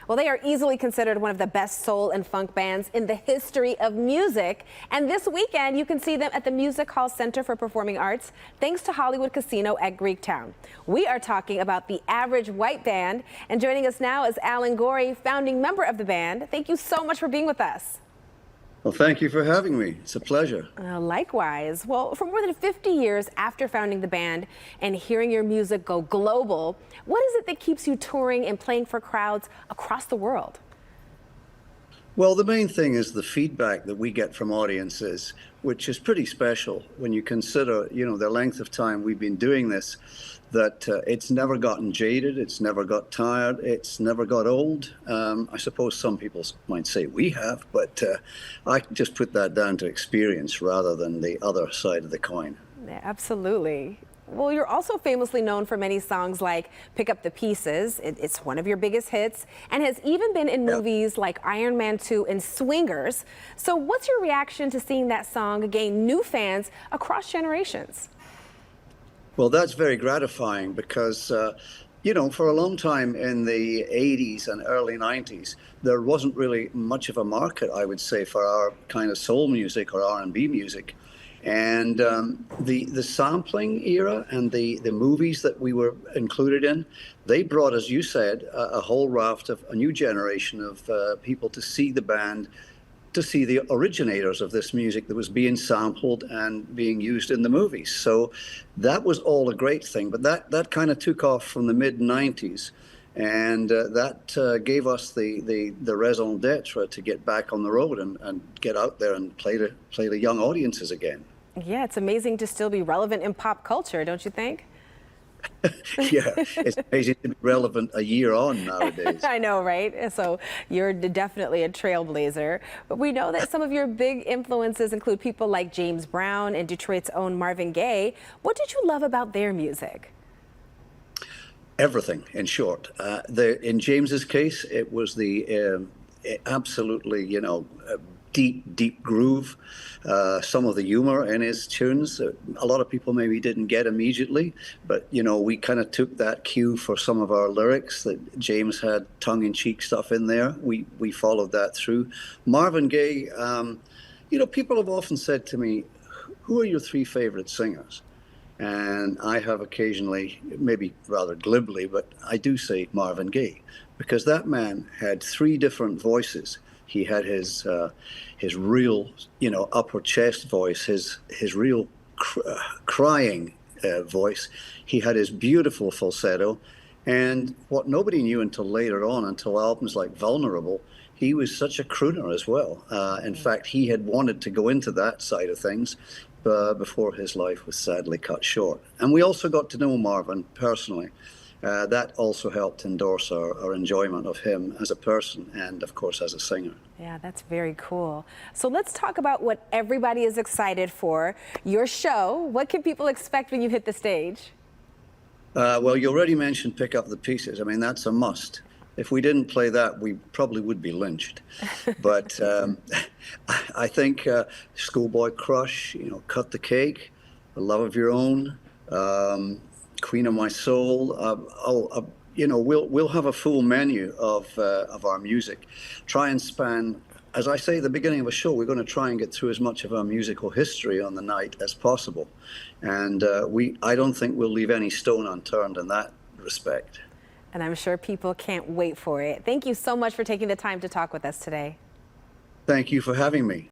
Well, they are easily considered one of the best soul and funk bands in the history of music. And this weekend, you can see them at the Music Hall Center for Performing Arts, thanks to Hollywood Casino at Greektown. We are talking about the Average White Band, and joining us now is Alan Gorey, founding member of the band. Thank you so much for being with us. Well, thank you for having me. It's a pleasure. Likewise. Well, for more than 50 years after founding the band and hearing your music go global, what is it that keeps you touring and playing for crowds across the world? Well, the main thing is the feedback that we get from audiences, which is pretty special when you consider, the length of time we've been doing this, that it's never gotten jaded, it's never got tired, it's never got old. I suppose some people might say we have, but I just put that down to experience rather than the other side of the coin. Yeah, absolutely. Well, you're also famously known for many songs like Pick Up the Pieces. It's one of your biggest hits and has even been in movies like Iron Man 2 and Swingers. So what's your reaction to seeing that song gain new fans across generations? Well, that's very gratifying because, for a long time in the 80s and early 90s, there wasn't really much of a market, I would say, for our kind of soul music or R&B music. And the sampling era and the movies that we were included in, they brought, as you said, a whole raft of a new generation of people to see the band, to see the originators of this music that was being sampled and being used in the movies. So that was all a great thing. But that kind of took off from the mid-90s. And that gave us the raison d'etre to get back on the road and get out there and play to young audiences again. Yeah, it's amazing to still be relevant in pop culture, don't you think? Yeah, it's amazing to be relevant a year on nowadays. I know, right? So you're definitely a trailblazer. But we know that some of your big influences include people like James Brown and Detroit's own Marvin Gaye. What did you love about their music? Everything, in short. In James's case, it was the absolutely, deep groove, some of the humor in his tunes. A lot of people maybe didn't get immediately, but we kind of took that cue for some of our lyrics that James had tongue-in-cheek stuff in there. We followed that through. Marvin Gaye, people have often said to me, who are your three favorite singers? And I have occasionally, maybe rather glibly, but I do say Marvin Gaye, because that man had three different voices. He had his real, upper chest voice, his real crying voice. He had his beautiful falsetto, and what nobody knew until later on, until albums like Vulnerable, he was such a crooner as well. In fact, he had wanted to go into that side of things before his life was sadly cut short. And we also got to know Marvin personally. That also helped endorse our enjoyment of him as a person and, of course, as a singer. Yeah, that's very cool. So let's talk about what everybody is excited for, your show. What can people expect when you hit the stage? Well, you already mentioned Pick Up the Pieces. I mean, that's a must. If we didn't play that, we probably would be lynched. But I think Schoolboy Crush, Cut the Cake, The Love of Your Own, Queen of My Soul. We'll have a full menu of our music. Try and span, as I say at the beginning of a show, we're going to try and get through as much of our musical history on the night as possible. And I don't think we'll leave any stone unturned in that respect. And I'm sure people can't wait for it. Thank you so much for taking the time to talk with us today. Thank you for having me.